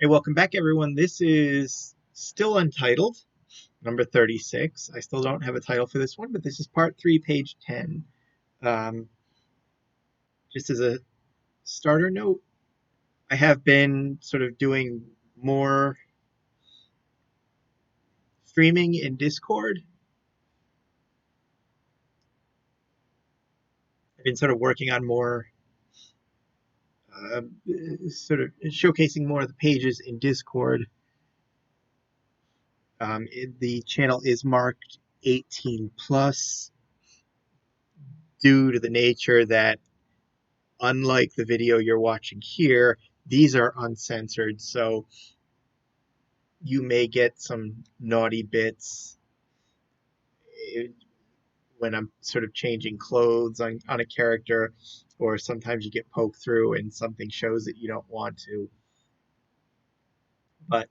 Hey, welcome back, everyone. This is still untitled, number 36. I still don't have a title for this one, but this is part 3, page 10. Um, just as a starter note, I have been sort of doing more streaming in Discord. I've been sort of working on more, uh, sort of showcasing more of the pages in Discord. The channel is marked 18 plus due to the nature that unlike the video you're watching here, these are uncensored, so you may get some naughty bits eh, when I'm sort of changing clothes on a character, or sometimes you get poked through and something shows that you don't want to. But,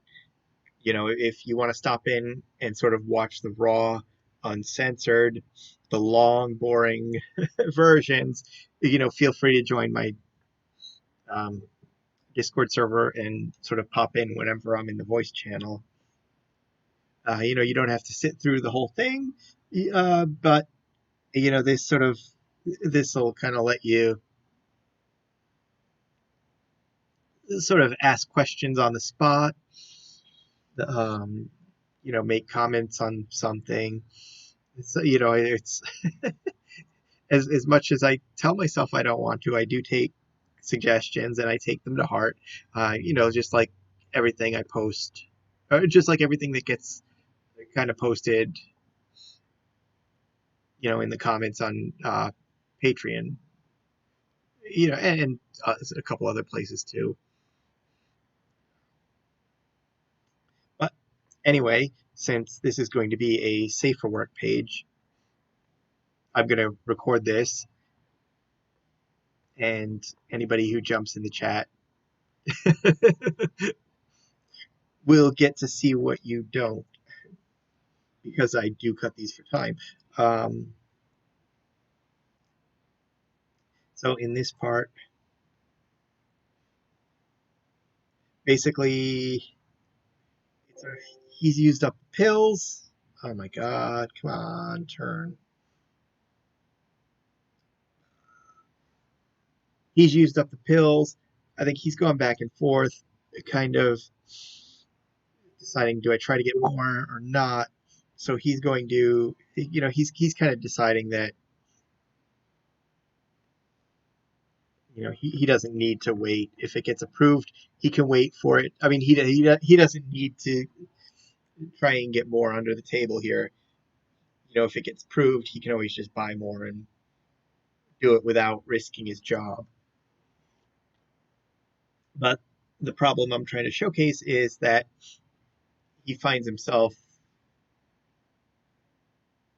if you want to stop in and sort of watch the raw, uncensored, the long, boring versions, feel free to join my um, Discord server and sort of pop in whenever I'm in the voice channel. You don't have to sit through the whole thing, but this will kind of let you sort of ask questions on the spot, um, make comments on something. So, it's as much as I tell myself I don't want to, I do take suggestions and I take them to heart. Just like everything I post, or just like everything that gets kind of posted, in the comments on Patreon, and a couple other places too. But anyway, since this is going to be a safer work page, I'm going to record this, and anybody who jumps in the chat will get to see what you don't, because I do cut these for time. So in this part, basically, he's used up the pills. Oh my god, come on, turn. He's used up the pills. I think he's gone back and forth, kind of deciding, do I try to get more or not? So he's going to, he's kind of deciding that, he doesn't need to wait. If it gets approved, he can wait for it. I mean, he doesn't need to try and get more under the table here. If it gets approved, he can always just buy more and do it without risking his job. But the problem I'm trying to showcase is that he finds himself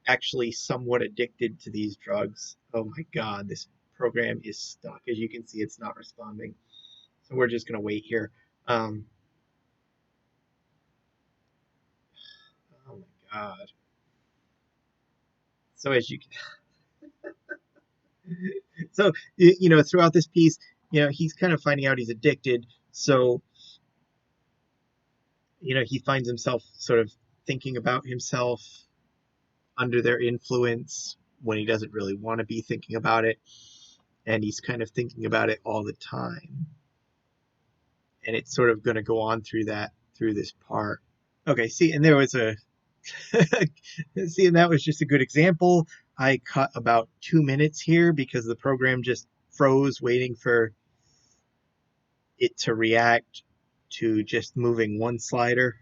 actually somewhat addicted to these drugs. Oh my God, this program is stuck. As you can see, it's not responding. So we're just going to wait here. Oh my God. So as you so throughout this piece, he's kind of finding out he's addicted. So he finds himself sort of thinking about himself under their influence when he doesn't really want to be thinking about it, and he's kind of thinking about it all the time. And it's sort of going to go on through this part. Okay, see, and there was a see, and that was just a good example. I cut about 2 minutes here because the program just froze waiting for it to react to just moving one slider.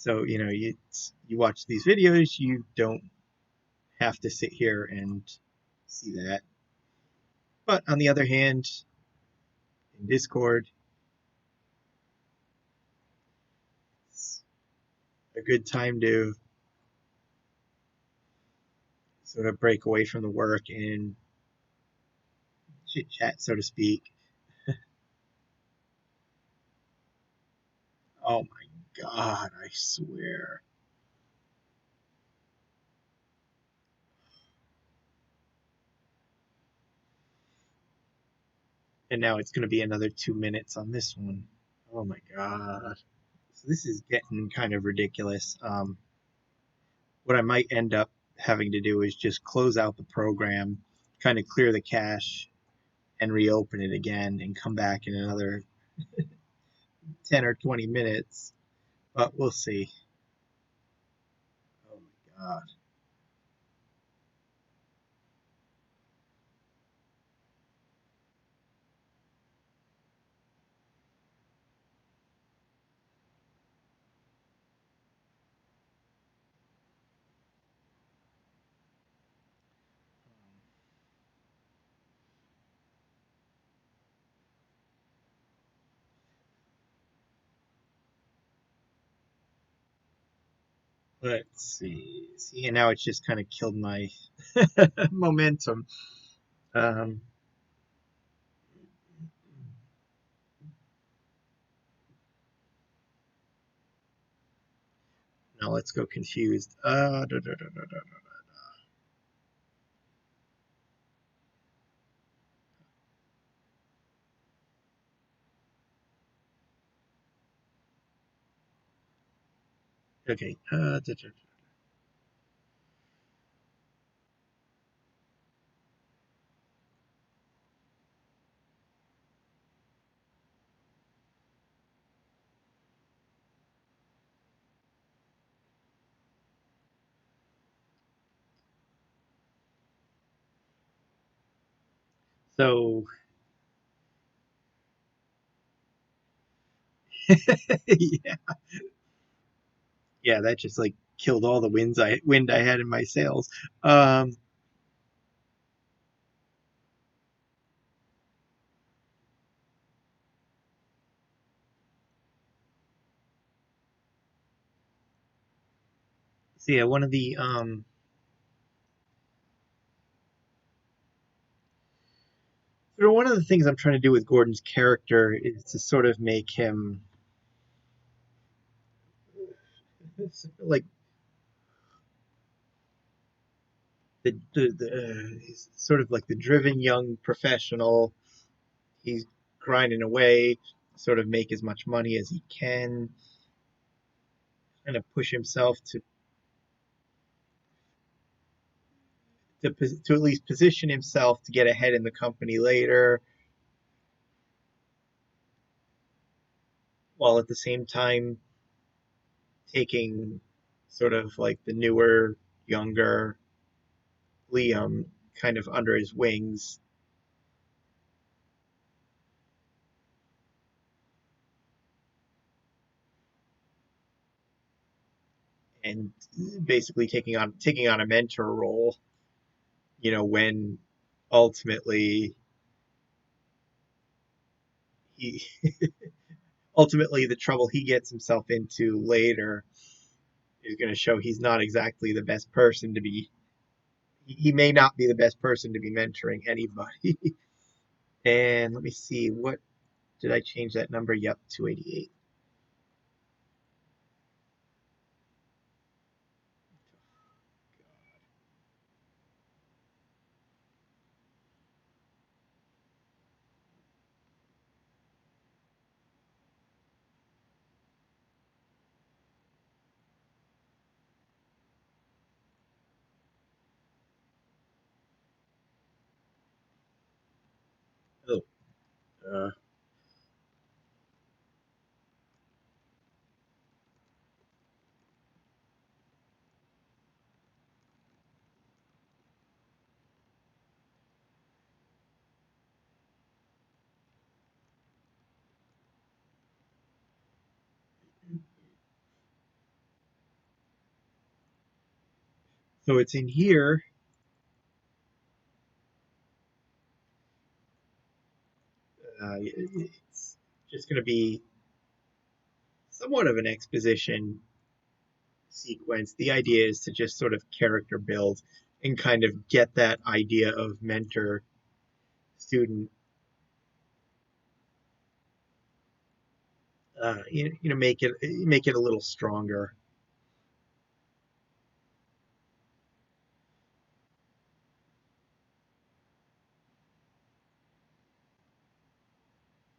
So, you watch these videos, you don't have to sit here and see that. But on the other hand, in Discord, it's a good time to sort of break away from the work and chit chat, so to speak. Oh my God, I swear. And now it's going to be another 2 minutes on this one. Oh my god. So this is getting kind of ridiculous. What I might end up having to do is just close out the program, kind of clear the cache, and reopen it again and come back in another 10 or 20 minutes. But we'll see. Oh my god. Let's see. See, and now it's just kind of killed my momentum. Um, Now let's go confused. Okay. So yeah, yeah, that just like killed all the wind I had in my sails. Um, so yeah, one of the things I'm trying to do with Gordon's character is to sort of make him like he's sort of like the driven young professional. He's grinding away, sort of make as much money as he can, kind of push himself to at least position himself to get ahead in the company later, while at the same time taking sort of like the newer, younger Liam kind of under his wings and basically taking on a mentor role, when ultimately he ultimately the trouble he gets himself into later is going to show he's not exactly the best person to be. He may not be the best person to be mentoring anybody. And let me see, what did I change that number? Yep, 288. Oh, uh, so it's in here. It's just going to be somewhat of an exposition sequence. The idea is to just sort of character build and kind of get that idea of mentor student, make it a little stronger.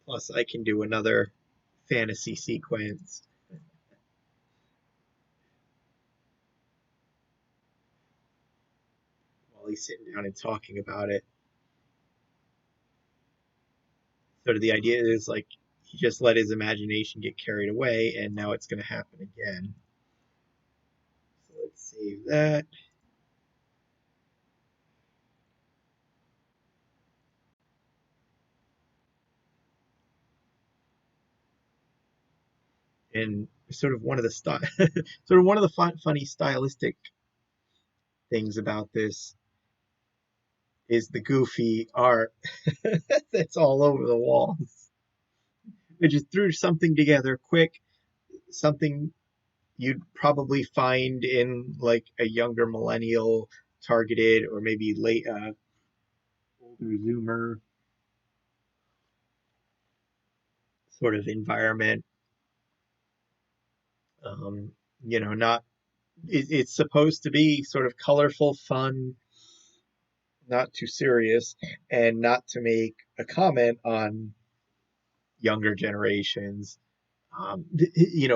Plus, I can do another fantasy sequence while he's sitting down and talking about it. Sort of the idea is like he just let his imagination get carried away, and now it's going to happen again. So let's save that. And sort of one of the sort of one of the funny stylistic things about this is the goofy art that's all over the walls. They just threw something together quick, something you'd probably find in like a younger millennial targeted or maybe late older zoomer sort of environment. um, not it's supposed to be sort of colorful, fun, not too serious, and not to make a comment on younger generations.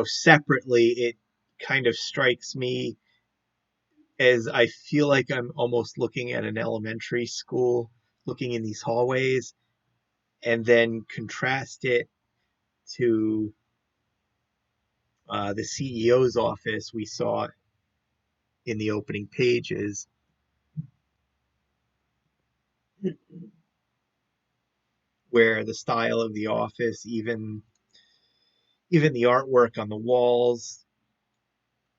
Separately, it kind of strikes me as I feel like I'm almost looking at an elementary school, looking in these hallways, and then contrast it to the CEO's office we saw in the opening pages, where the style of the office, even the artwork on the walls,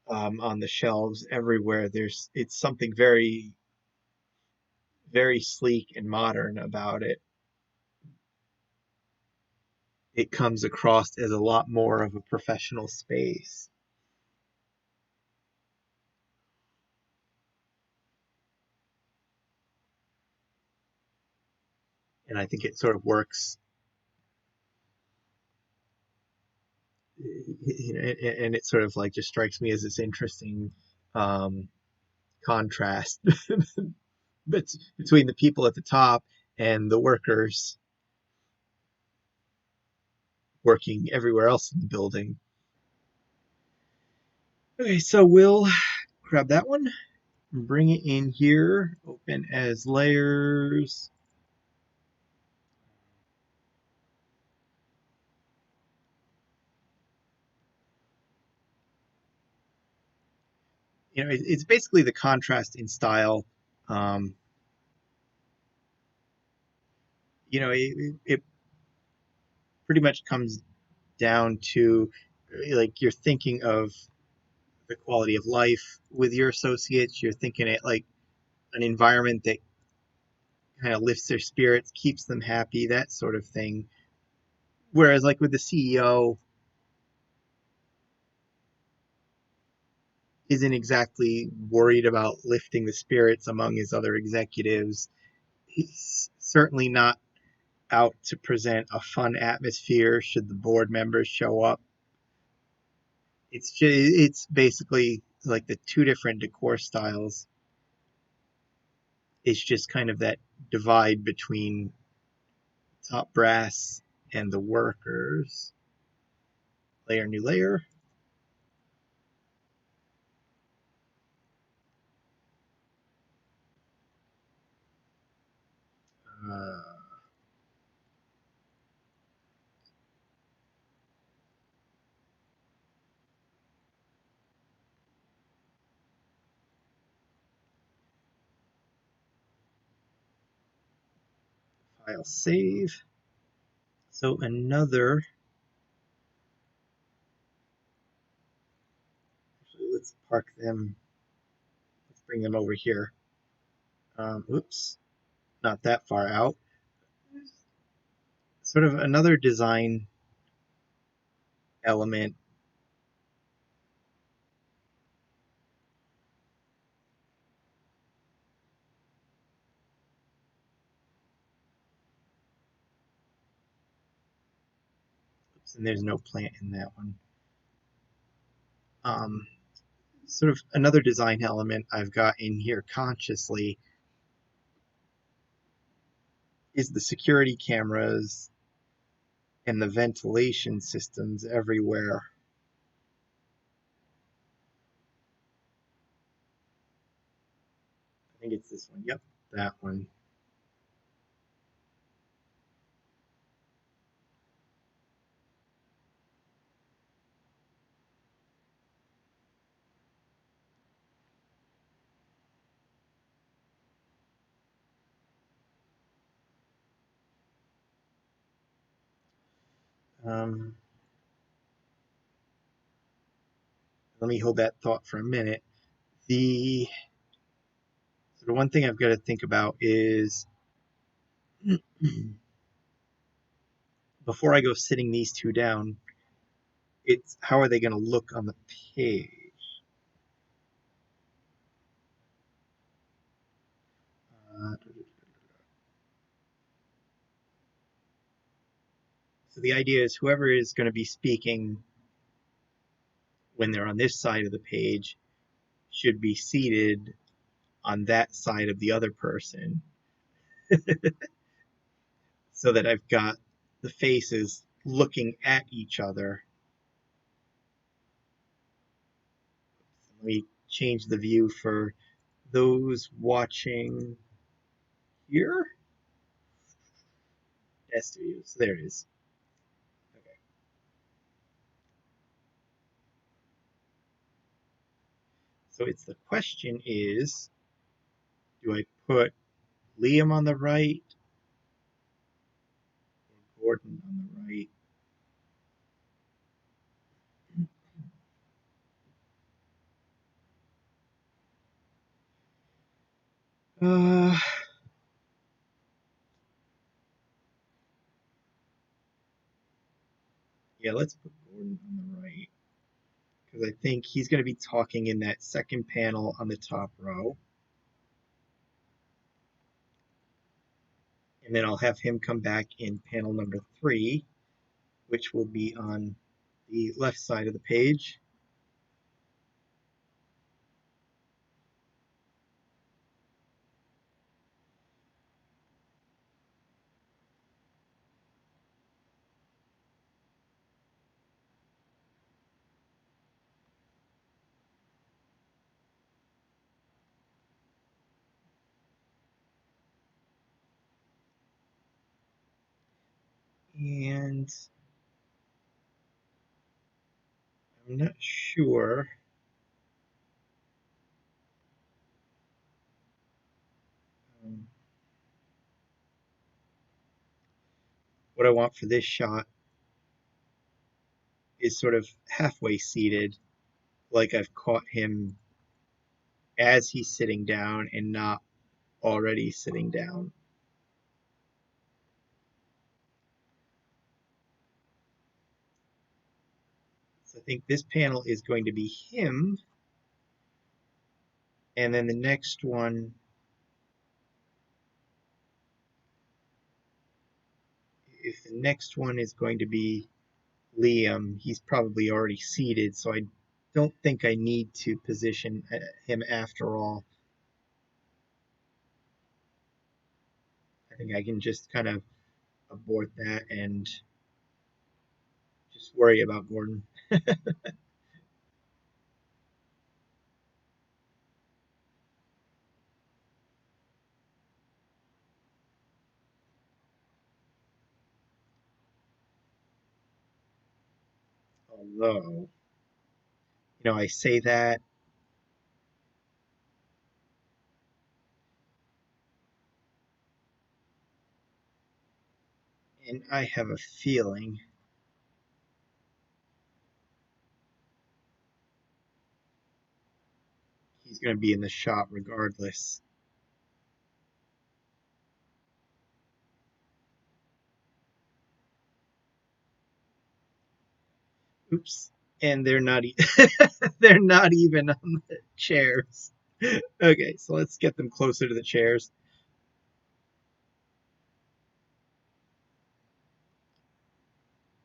on the shelves, everywhere, it's something very, very sleek and modern about it. It comes across as a lot more of a professional space. And I think it sort of works, and it sort of like just strikes me as this interesting um, contrast between the people at the top and the workers working everywhere else in the building. Okay, so we'll grab that one, bring it in here, open as layers. It's basically the contrast in style. Um, it pretty much comes down to like you're thinking of the quality of life with your associates. You're thinking it like an environment that kind of lifts their spirits, keeps them happy, that sort of thing. Whereas like with the CEO, isn't exactly worried about lifting the spirits among his other executives. He's certainly not out to present a fun atmosphere should the board members show up. It's basically like the two different decor styles. It's just kind of that divide between top brass and the workers. Layer, new layer. Uh, File save. So let's park them. Let's bring them over here. Oops, not that far out. Sort of another design element. Oops, and there's no plant in that one. Um, Sort of another design element I've got in here consciously is the security cameras and the ventilation systems everywhere. I think it's this one. Yep, that one. Um, Let me hold that thought for a minute. The so the one thing I've got to think about is before I go sitting these two down, it's how are they going to look on the page? Uh, so the idea is whoever is going to be speaking when they're on this side of the page should be seated on that side of the other person so that I've got the faces looking at each other. Let me change the view for those watching here. Studios. There it is. Okay. So it's the question is, do I put Liam on the right or Gordon on the right? Uh, yeah, let's put Gordon on the right because I think he's going to be talking in that second panel on the top row. And then I'll have him come back in panel number 3, which will be on the left side of the page. And I'm not sure um, what I want for this shot is sort of halfway seated, like I've caught him as he's sitting down and not already sitting down. So I think this panel is going to be him, and then the next one, if the next one is going to be Liam, he's probably already seated, so I don't think I need to position him after all. I think I can just kind of abort that and just worry about Gordon. Although, I say that, and I have a feeling he's going to be in the shot regardless. Oops. And they're not they're not even on the chairs. Okay, so let's get them closer to the chairs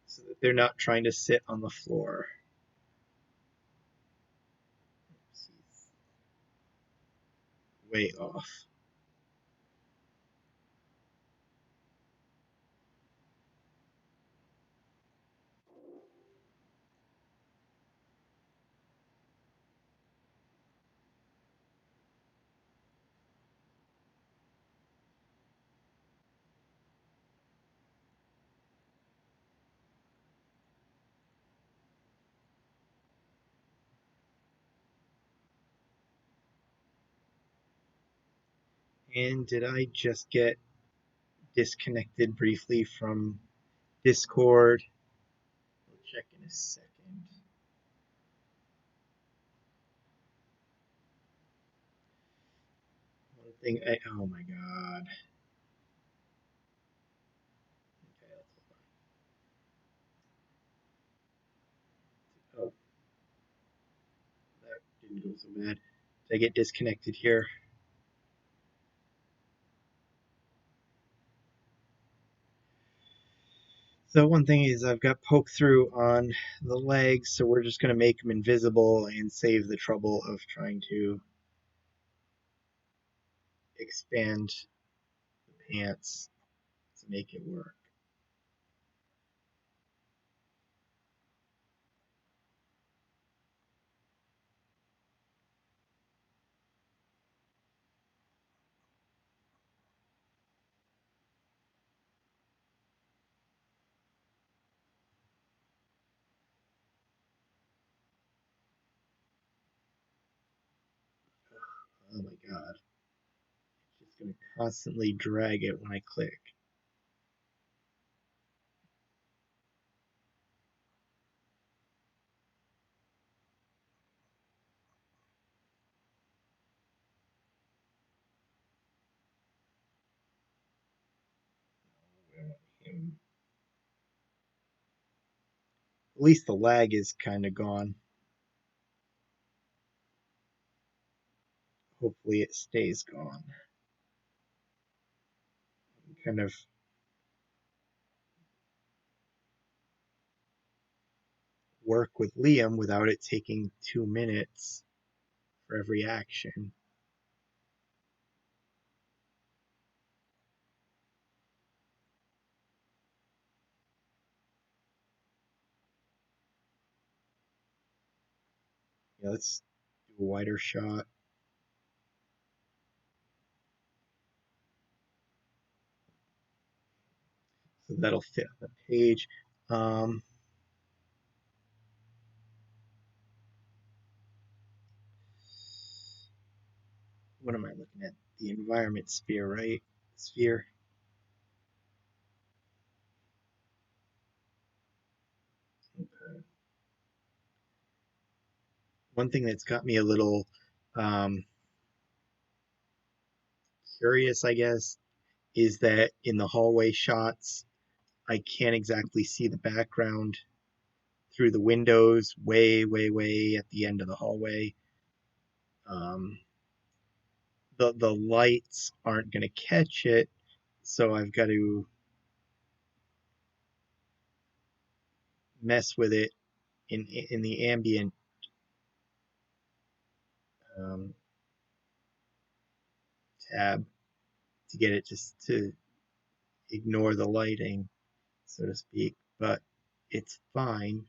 so that they're not trying to sit on the floor. Way off. And did I just get disconnected briefly from Discord? I'll check in a second. One thing oh my god. Okay, oh, that didn't go so bad. Did I get disconnected here? So one thing is I've got poke through on the legs, so we're just going to make them invisible and save the trouble of trying to expand the pants to make it work. Oh my god. It's just going to constantly drag it when I click. At least the lag is kind of gone. Hopefully it stays gone. Kind of work with Liam without it taking 2 minutes for every action. Yeah, let's do a wider shot. So that'll fit on the page. Um, what am I looking at? The environment sphere, right? Sphere. Okay. One thing that's got me a little um, curious, I guess, is that in the hallway shots, I can't exactly see the background through the windows way, way, way at the end of the hallway. Um, the lights aren't going to catch it, so I've got to mess with it in the ambient um, tab to get it just to ignore the lighting, so to speak. But it's fine.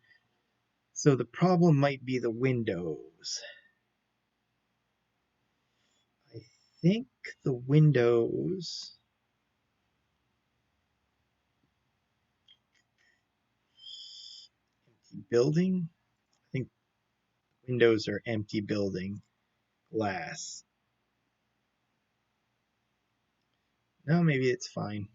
So the problem might be the windows. I think the windows. Empty building. I think windows are empty building glass. No, maybe it's fine.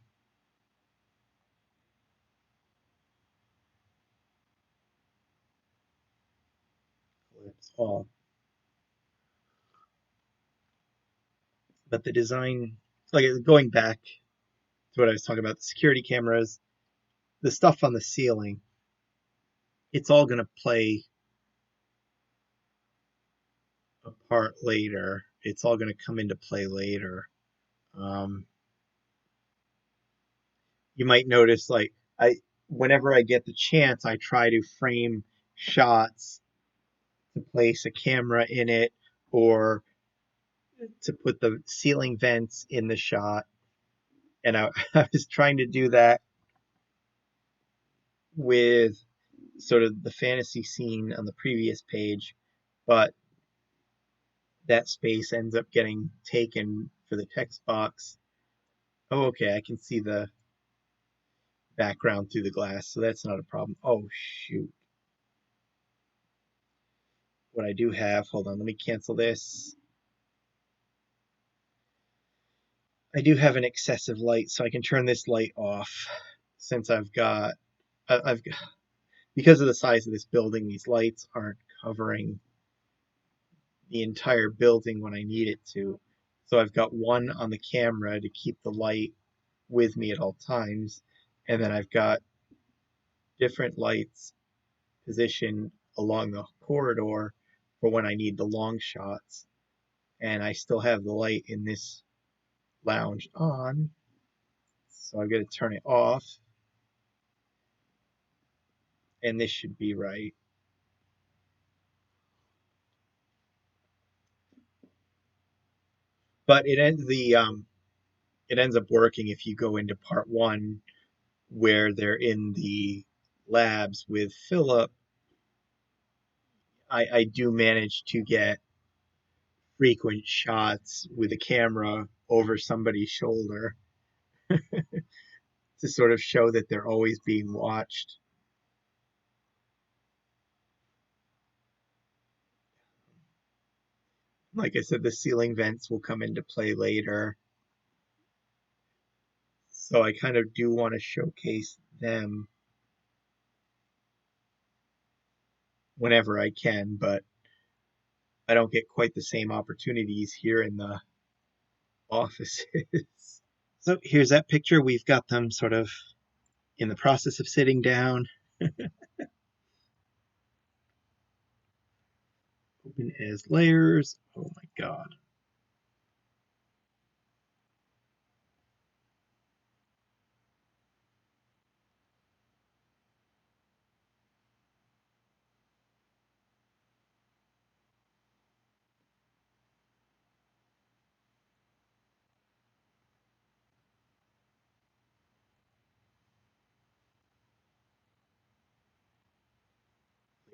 Collapse all. But the design, like going back to what I was talking about, the security cameras, the stuff on the ceiling, it's all going to play a part later. It's all going to come into play later. Um, you might notice, like whenever I get the chance, I try to frame shots to place a camera in it or to put the ceiling vents in the shot. And I was trying to do that with sort of the fantasy scene on the previous page, but that space ends up getting taken for the text box. Oh, okay, I can see the background through the glass, so that's not a problem. Oh, shoot. What I do have, hold on, let me cancel this. I do have an excessive light, so I can turn this light off since I've because of the size of this building, these lights aren't covering the entire building when I need it to. So I've got one on the camera to keep the light with me at all times, and then I've got different lights positioned along the corridor for when I need the long shots. And I still have the light in this lounge on, so I've got to turn it off, and this should be right. But it ends up working if you go into part one where they're in the labs with Philip. I do manage to get frequent shots with a camera over somebody's shoulder to sort of show that they're always being watched. Like I said, the ceiling vents will come into play later. So I kind of do want to showcase them whenever I can, but I don't get quite the same opportunities here in the offices. So here's that picture. We've got them sort of in the process of sitting down. Open as layers. Oh my God.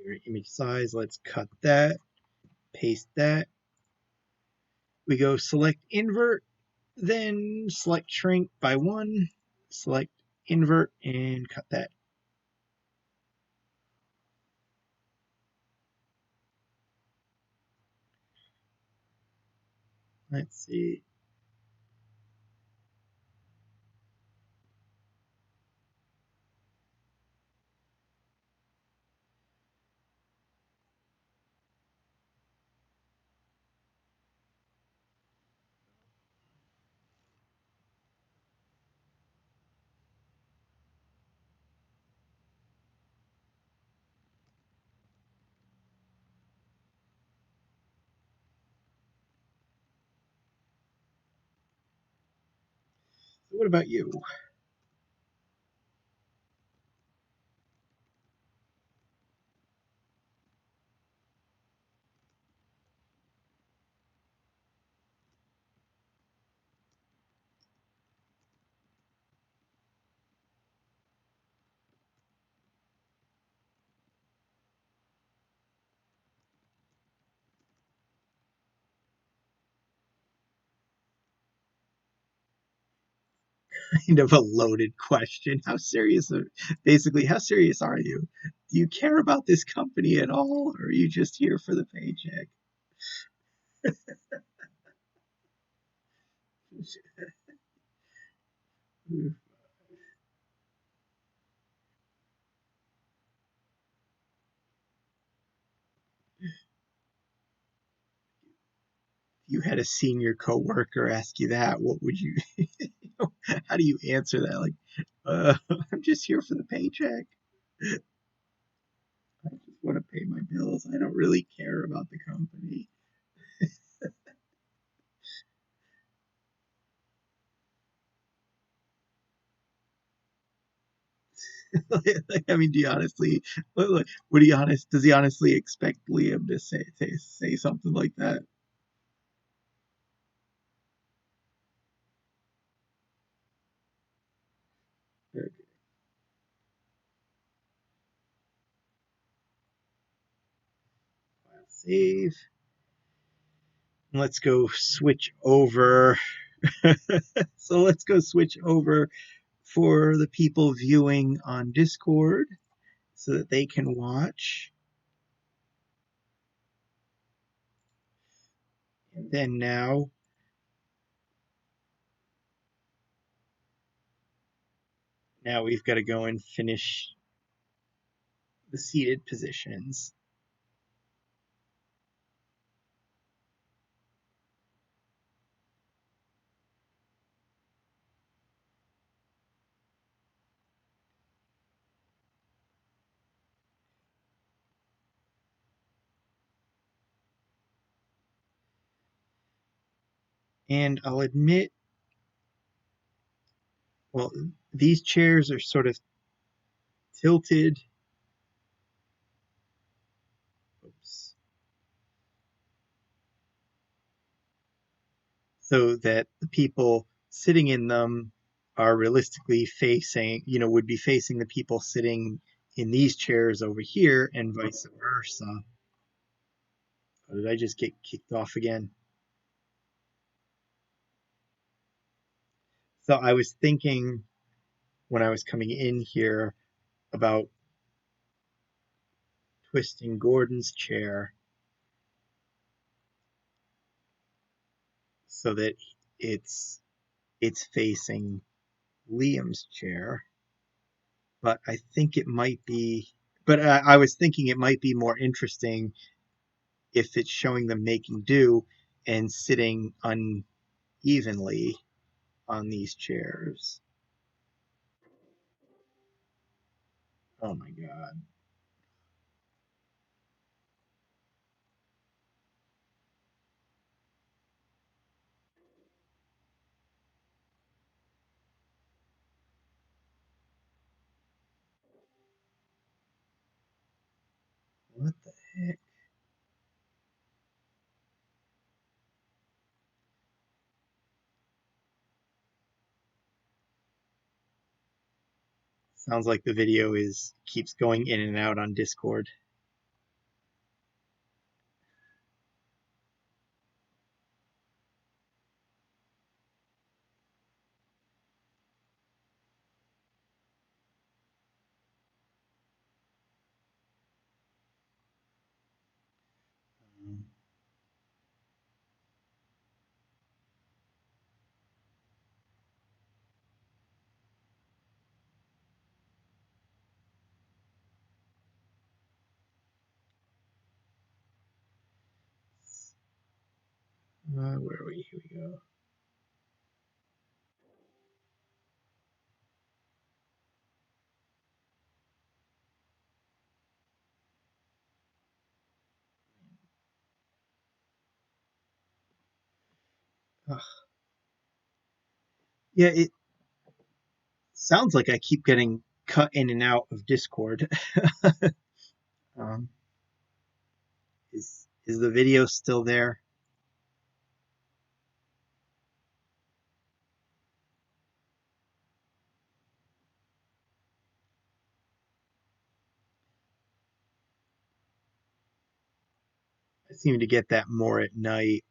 Layer image size. Let's cut that. Paste that. We go select invert, then select shrink by 1. Select invert and cut that. Let's see. What about you? Kind of a loaded question. Basically, how serious are you? Do you care about this company at all, or are you just here for the paycheck? If you had a senior coworker ask you that, what would you, how do you answer that? Like, I'm just here for the paycheck. I just want to pay my bills. I don't really care about the company. I mean, do you honestly, would he does he honestly expect Liam to say something like that? Okay, file save. Let's go switch over. So let's go switch over for the people viewing on Discord so that they can watch. And then now Now we've got to go and finish the seated positions. And I'll admit, well, these chairs are sort of tilted. Oops. So that the people sitting in them are realistically facing, would be facing the people sitting in these chairs over here and vice versa. Or did I just get kicked off again? So I was thinking when I was coming in here about twisting Gordon's chair so that it's facing Liam's chair, but I think it might be. But I was thinking it might be more interesting if it's showing them making do and sitting unevenly on these chairs. Oh my god. What the heck? Sounds like the video is keeps going in and out on Discord. Where are we? Here we go. Ugh. Yeah, it sounds like I keep getting cut in and out of Discord. um, is the video still there? I seem to get that more at night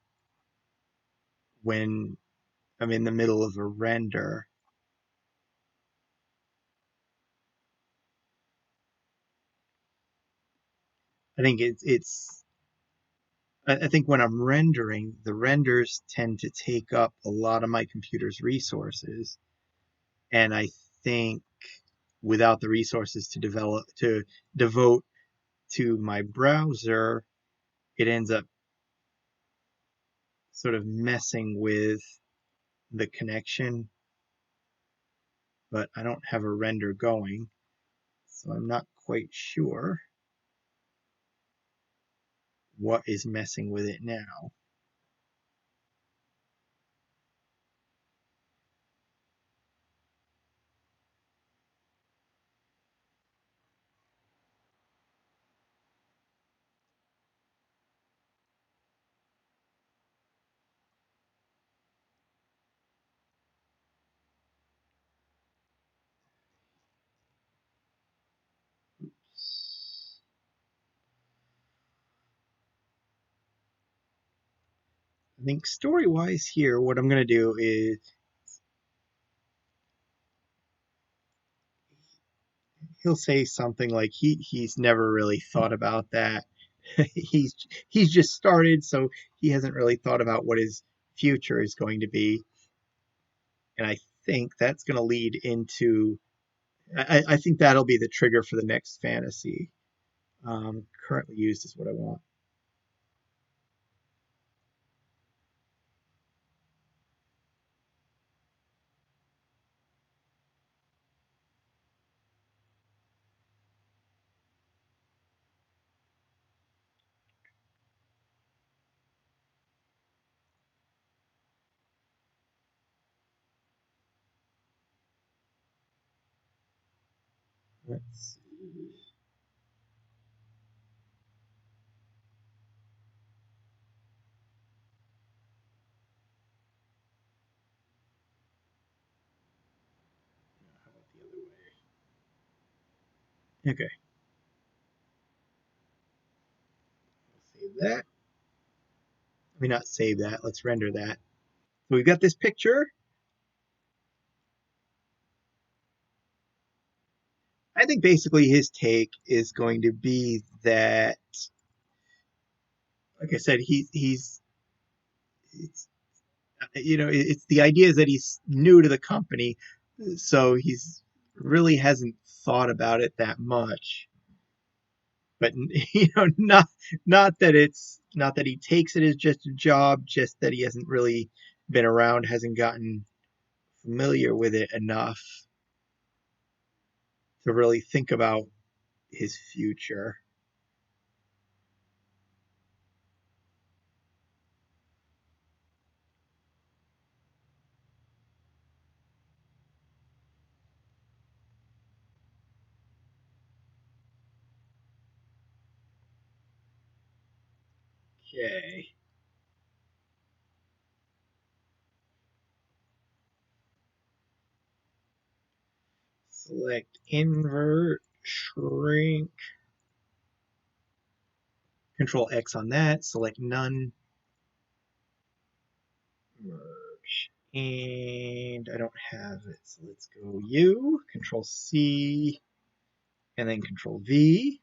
when I'm in the middle of a render. I think I think when I'm rendering, the renders tend to take up a lot of my computer's resources, and I think without the resources to devote to my browser, it ends up sort of messing with the connection, but I don't have a render going, so I'm not quite sure what is messing with it now. I think story wise here, what I'm going to do is he'll say something like he's never really thought about that. he's he's just started, so he hasn't really thought about what his future is going to be. And I think that's going to lead into I think that'll be the trigger for the next fantasy. Currently used is what I want. Let's see. How about the other way? Okay, save that. Let me not save that. Let's render that. So we've got this picture. I think basically his take is going to be that, like I said, he's it's, it's the idea is that he's new to the company, so he's really hasn't thought about it that much. But not that he takes it as just a job, just that he hasn't really been around, hasn't gotten familiar with it enough to really think about his future. Okay. Select invert, shrink, control X on that, select none, merge. And I don't have it, so let's go U, control C, and then control V.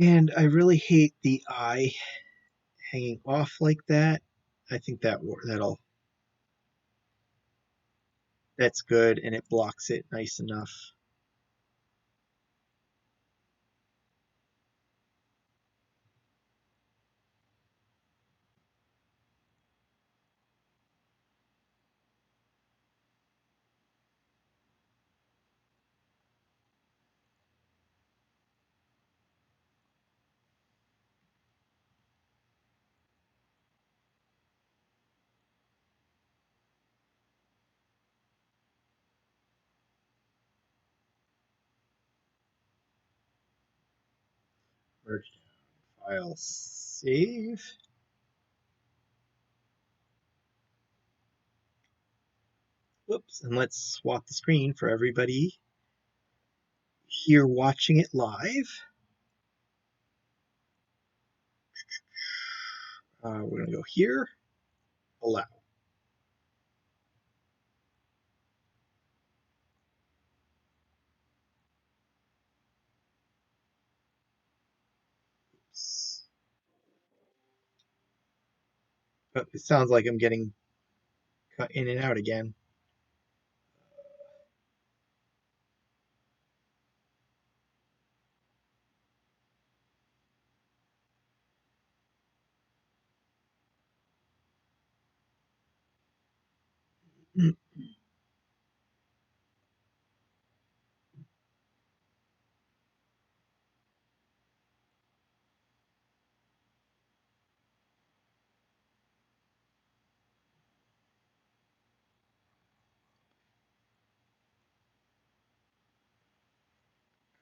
And I really hate the eye hanging off like that. I think that's good and it blocks it nice enough. Merge down, file, save. Whoops, and let's swap the screen for everybody here watching it live. We're gonna go here, allow. But it sounds like I'm getting cut in and out again.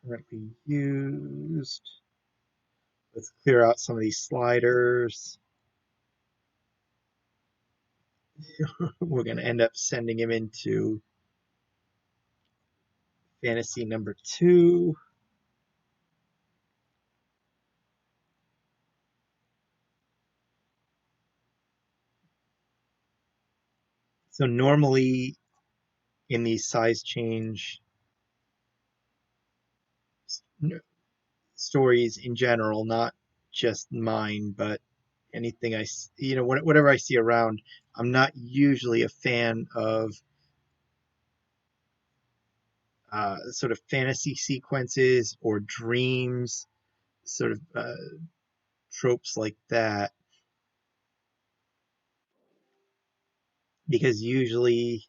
Currently used. Let's clear out some of these sliders. We're going to end up sending him into fantasy number 2. So normally in these size change stories in general, not just mine, but anything whatever I see around, I'm not usually a fan of sort of fantasy sequences or dreams, sort of tropes like that, because usually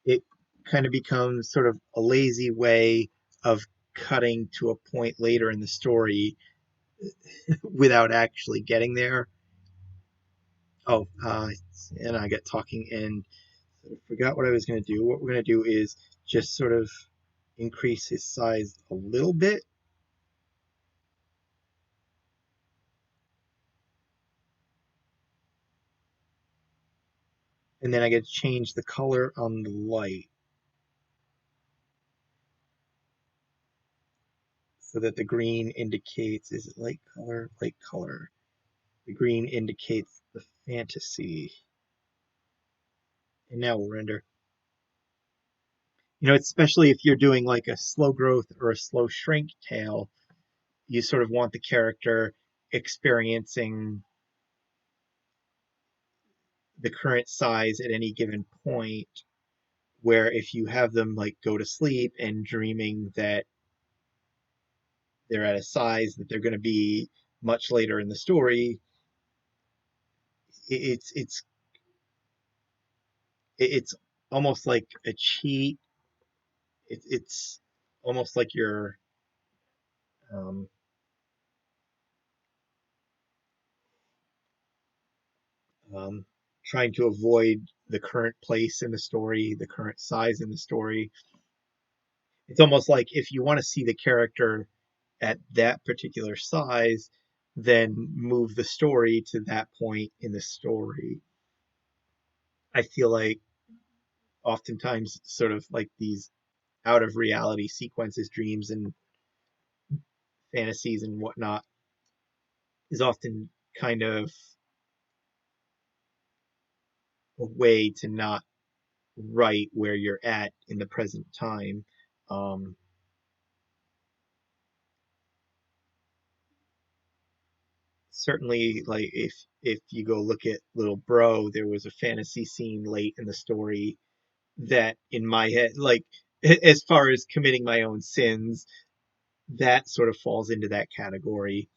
it kind of becomes sort of a lazy way of cutting to a point later in the story without actually getting there. Oh, and I get talking and sort of forgot what I was going to do. What we're going to do is just sort of increase his size a little bit. And then I get to change the color on the light so that the green indicates, is it light color? Light color. The green indicates the fantasy. And now we'll render. Especially if you're doing like a slow growth or a slow shrink tale, you sort of want the character experiencing the current size at any given point, where if you have them like go to sleep and dreaming that they're at a size that they're going to be much later in the story, it's almost like a cheat. It's almost like you're um, um, trying to avoid the current place in the story, the current size in the story. It's almost like if you want to see the character at that particular size, then move the story to that point in the story. I feel like oftentimes sort of like these out of reality sequences, dreams and fantasies and whatnot, is often kind of a way to not write where you're at in the present time. Um, Certainly, like if you go look at Little Bro, there was a fantasy scene late in the story that, in my head, like as far as committing my own sins, that sort of falls into that category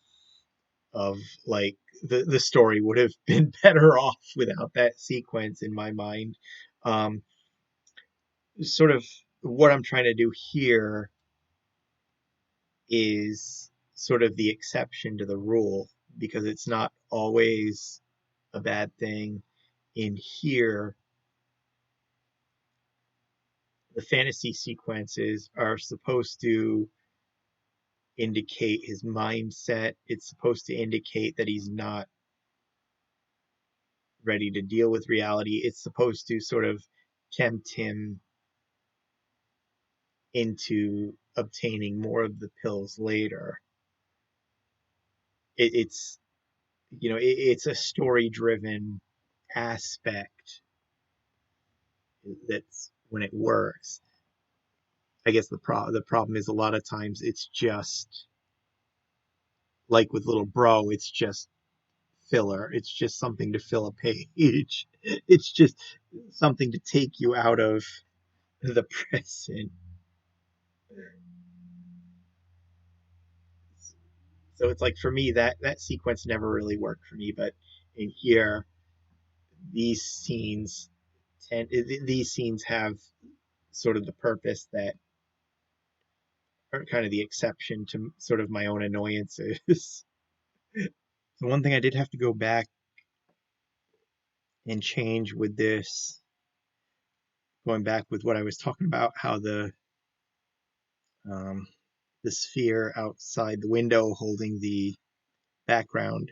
of like the story would have been better off without that sequence in my mind. Um, Sort of what I'm trying to do here is sort of the exception to the rule, because it's not always a bad thing. In here, the fantasy sequences are supposed to indicate his mindset. It's supposed to indicate that he's not ready to deal with reality. It's supposed to sort of tempt him into obtaining more of the pills later. It's it's a story driven aspect that's when it works. I guess the problem is a lot of times it's just like with Little Bro, it's just filler. It's just something to fill a page. It's just something to take you out of the present. So it's like for me that sequence never really worked for me, but in here these scenes these scenes have sort of the purpose that are kind of the exception to sort of my own annoyances. The one thing I did have to go back and change with this, going back with what I was talking about, how um, the sphere outside the window holding the background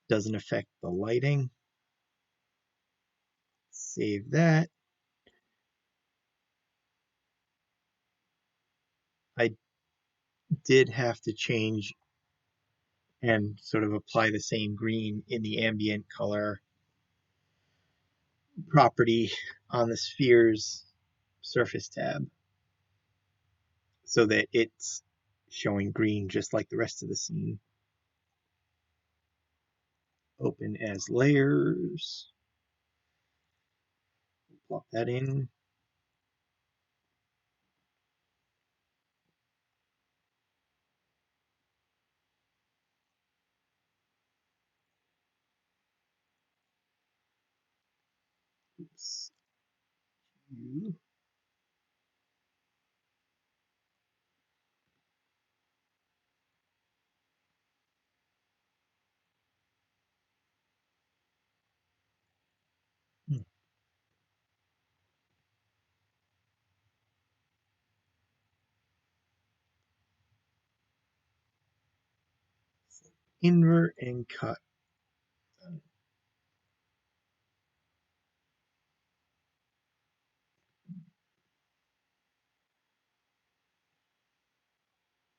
doesn't affect the lighting. Save that. I did have to change and sort of apply the same green in the ambient color property on the sphere's surface tab so that it's showing green just like the rest of the scene. Open as layers. Plop that in. Oops. Invert and cut.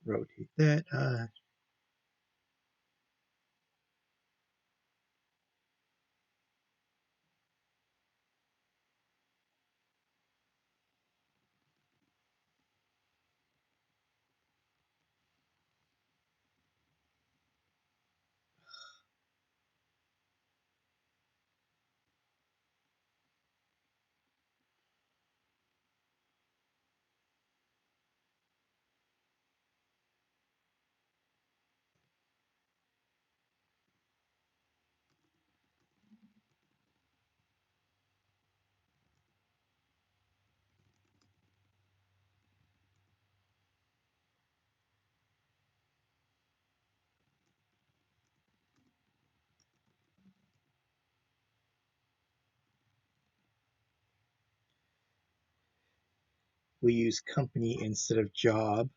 Rotate that. We use company instead of job.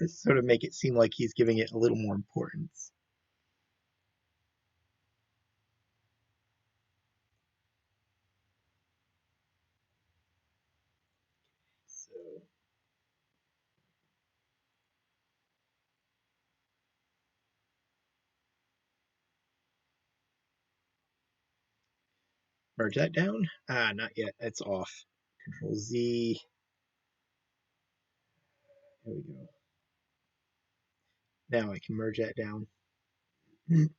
Sort of make it seem like he's giving it a little more importance. So merge that down. Not yet. It's off. Control Z. There we go. Now I can merge that down. Merge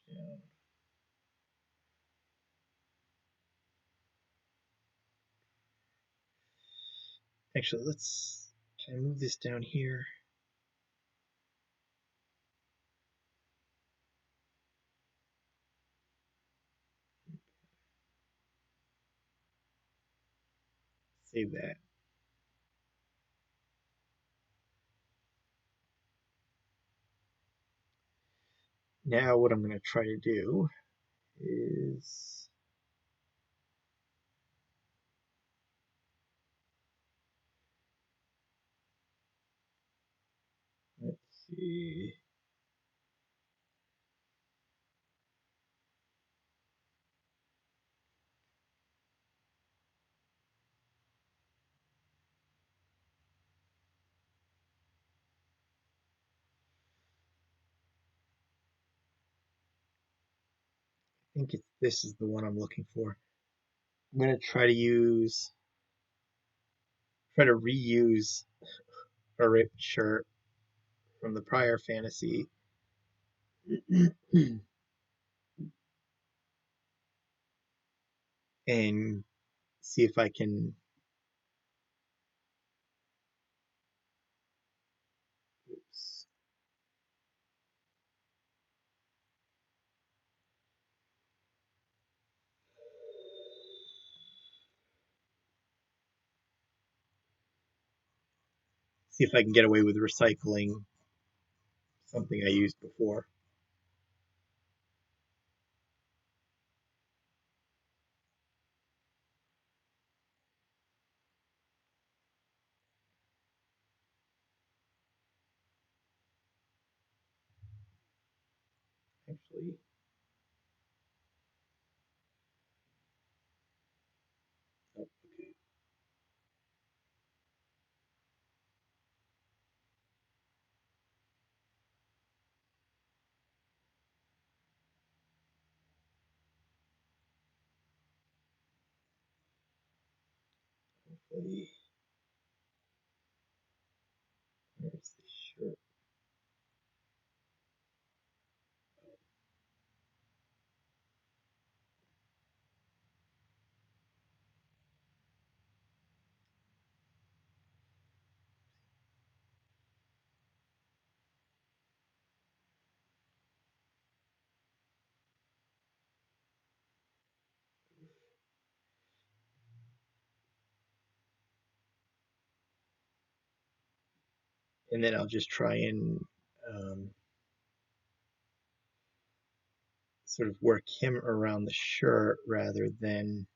down. Actually, can I move this down here? Save that. Now what I'm going to try to do is let's see. I think this is the one I'm looking for. I'm going to try to reuse a ripped shirt from the prior fantasy and see if I can. Oops. See if I can get away with recycling something I used before. actually. Oh, okay. Hopefully, where's the shirt? And then I'll just try and um, sort of work him around the shirt rather than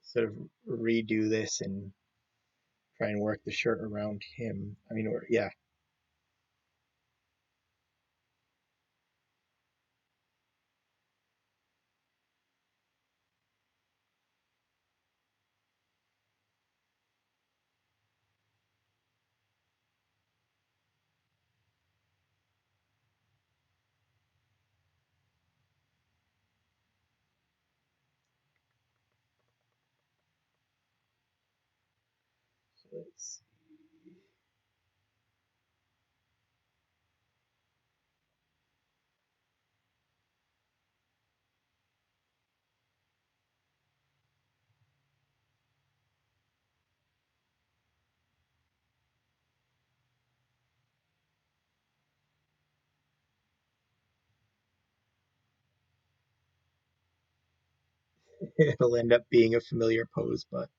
sort of redo this and try and work the shirt around him. I mean, or yeah, so let's it'll end up being a familiar pose, but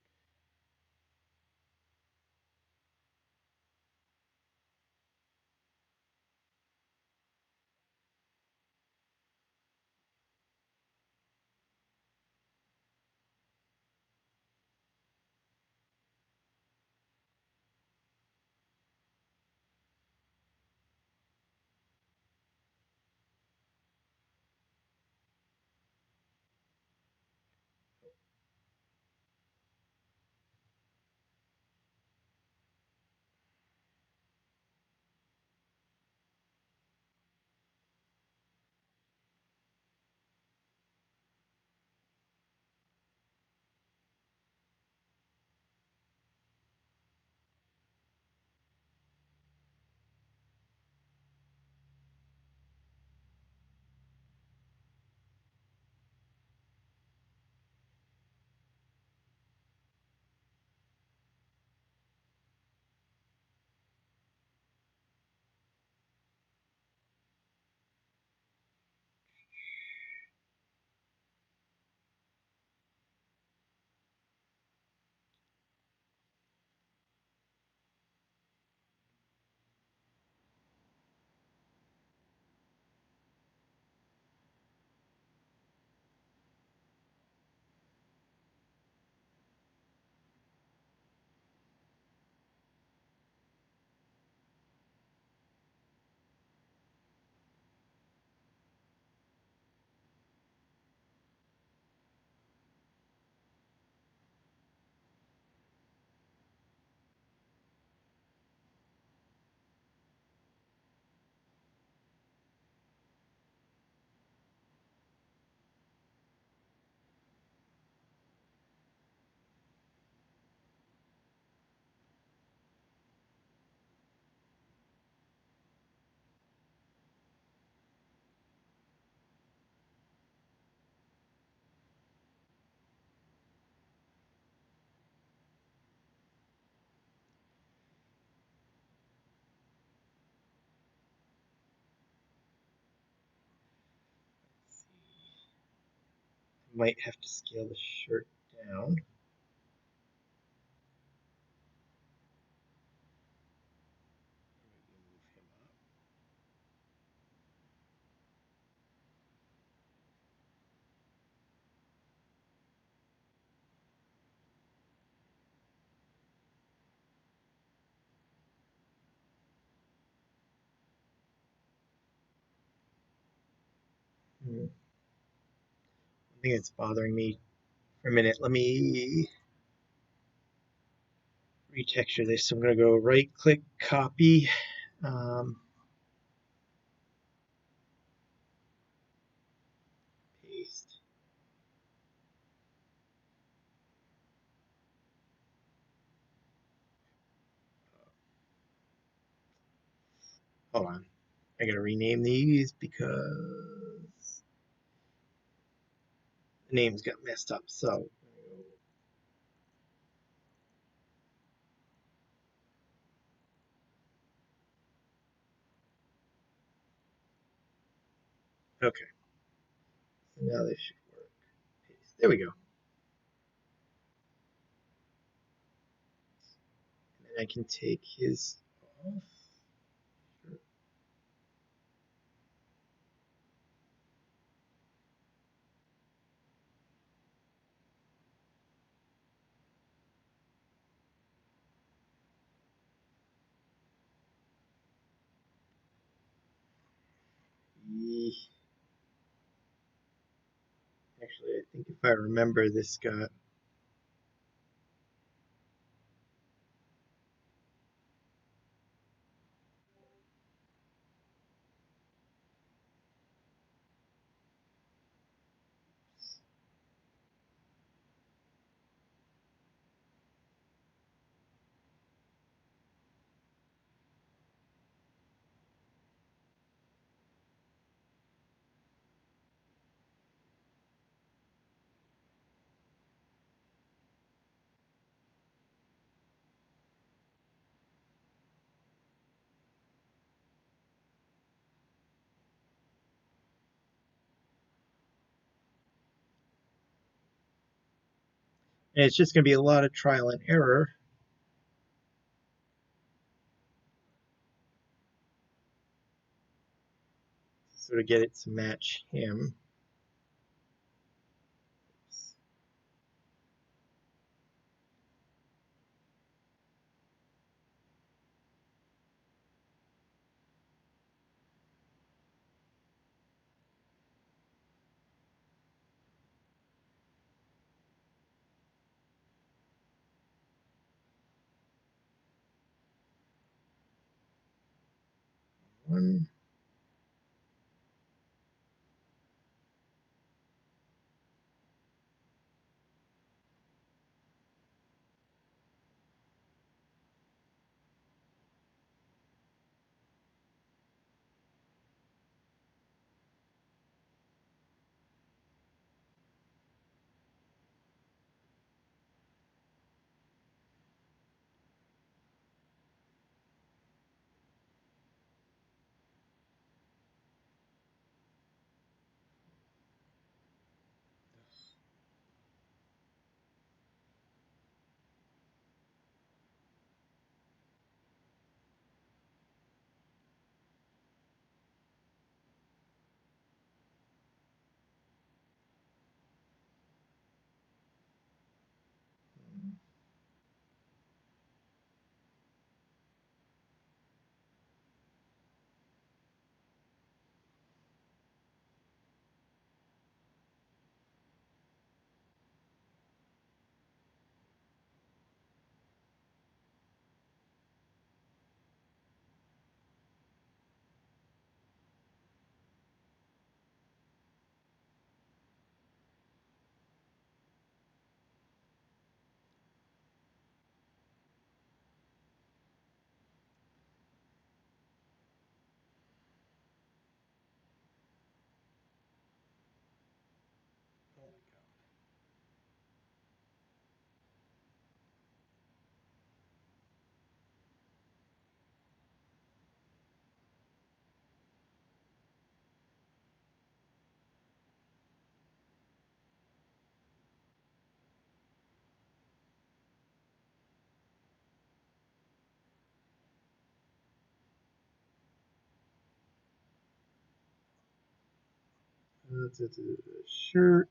I might have to scale the shirt down. Move him up. I think it's bothering me for a minute. Let me retexture this. So I'm going to go right click, copy. Paste. Hold on. I got to rename these because the names got messed up. So, okay. So now this should work. Paste. There we go. And I can take his off. Actually, I think if I remember, this got and it's just going to be a lot of trial and error to sort of get it to match him. One. Shirt.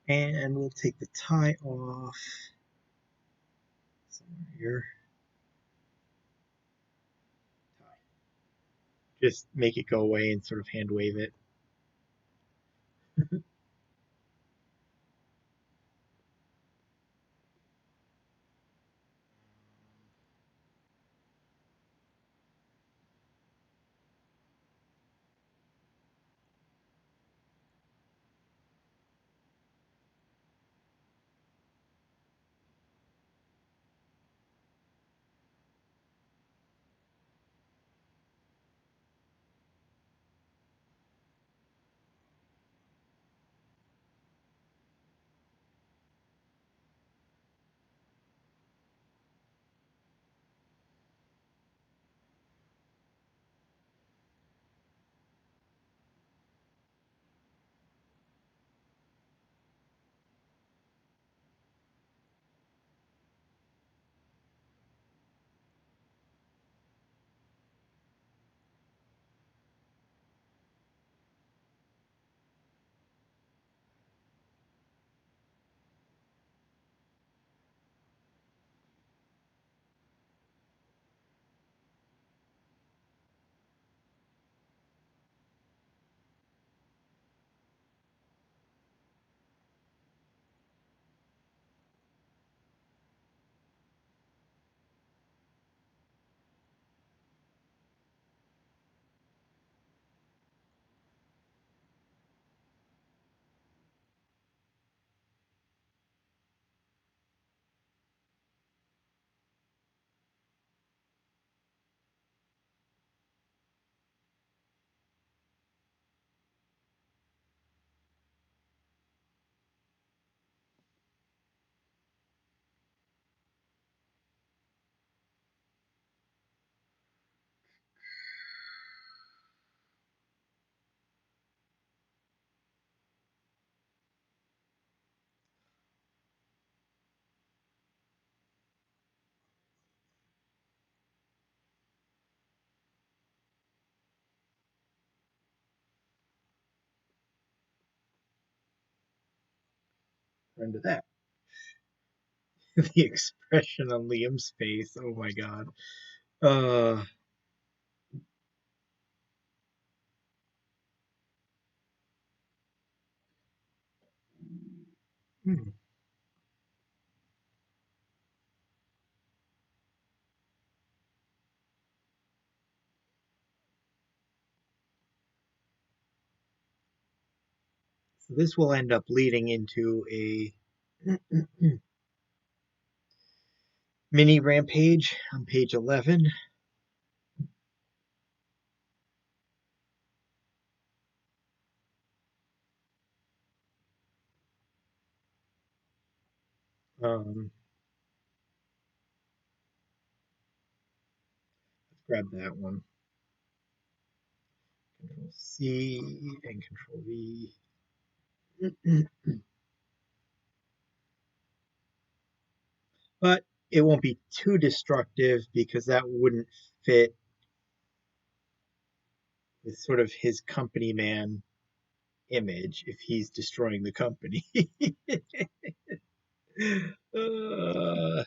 And we'll take the tie off somewhere here. Tie. Just make it go away and sort of hand wave it. Run to that. The expression on Liam's face. Oh my god. Uh, hmm. So this will end up leading into a mini rampage on page 11. Um, let's grab that one. Control C and Control V. But it won't be too destructive because that wouldn't fit with sort of his company man image if he's destroying the company. uh,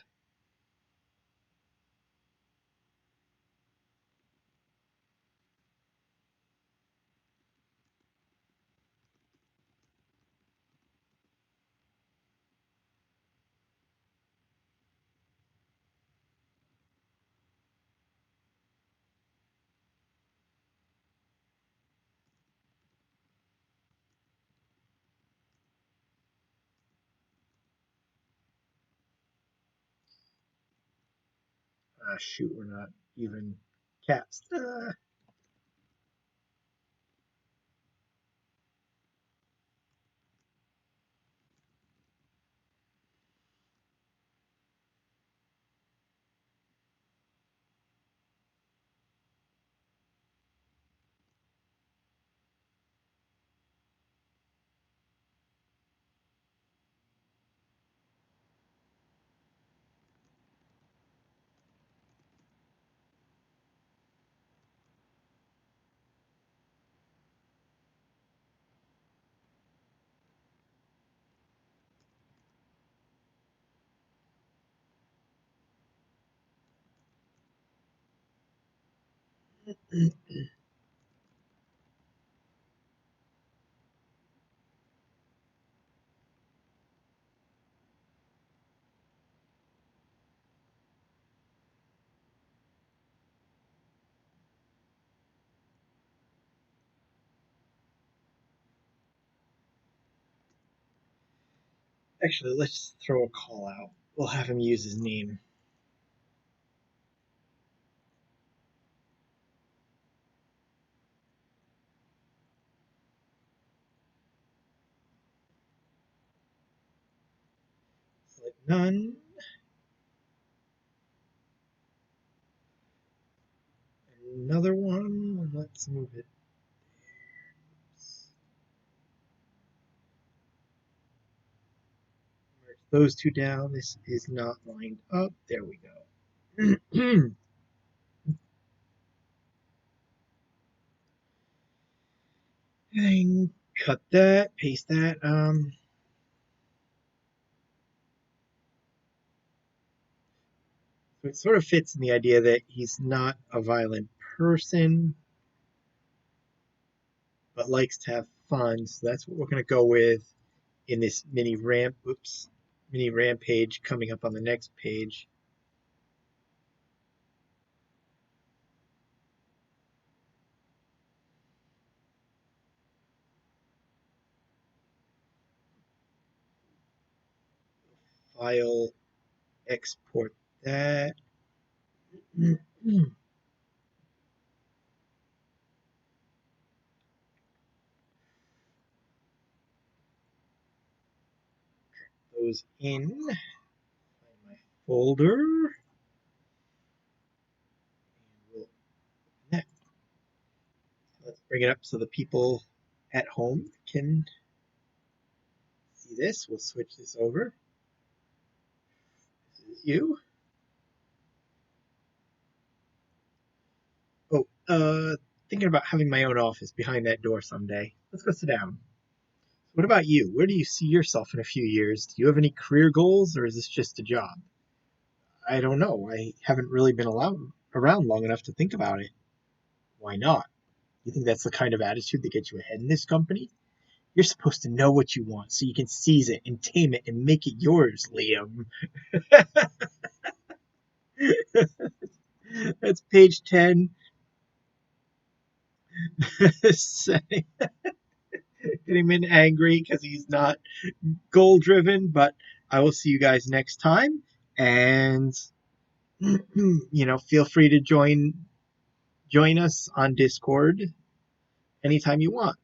shoot, we're not even cats. Actually, let's throw a call out. We'll have him use his name. Select none. Another one. Let's move it. Merge those two down. This is not lined up. There we go. And cut that, paste that. So it sort of fits in the idea that he's not a violent person, but likes to have fun. So that's what we're going to go with in this mini rampage coming up on the next page. File, export that. Those in. Find my folder. And we'll let's bring it up so the people at home can see this. We'll switch this over. This is you. Oh, thinking about having my own office behind that door someday. Let's go sit down. What about you? Where do you see yourself in a few years? Do you have any career goals, or is this just a job? I don't know. I haven't really been around long enough to think about it. Why not? You think that's the kind of attitude that gets you ahead in this company? You're supposed to know what you want so you can seize it and tame it and make it yours, Liam. That's page 10. Getting him angry because he's not goal driven, but I will see you guys next time. And feel free to join us on Discord anytime you want.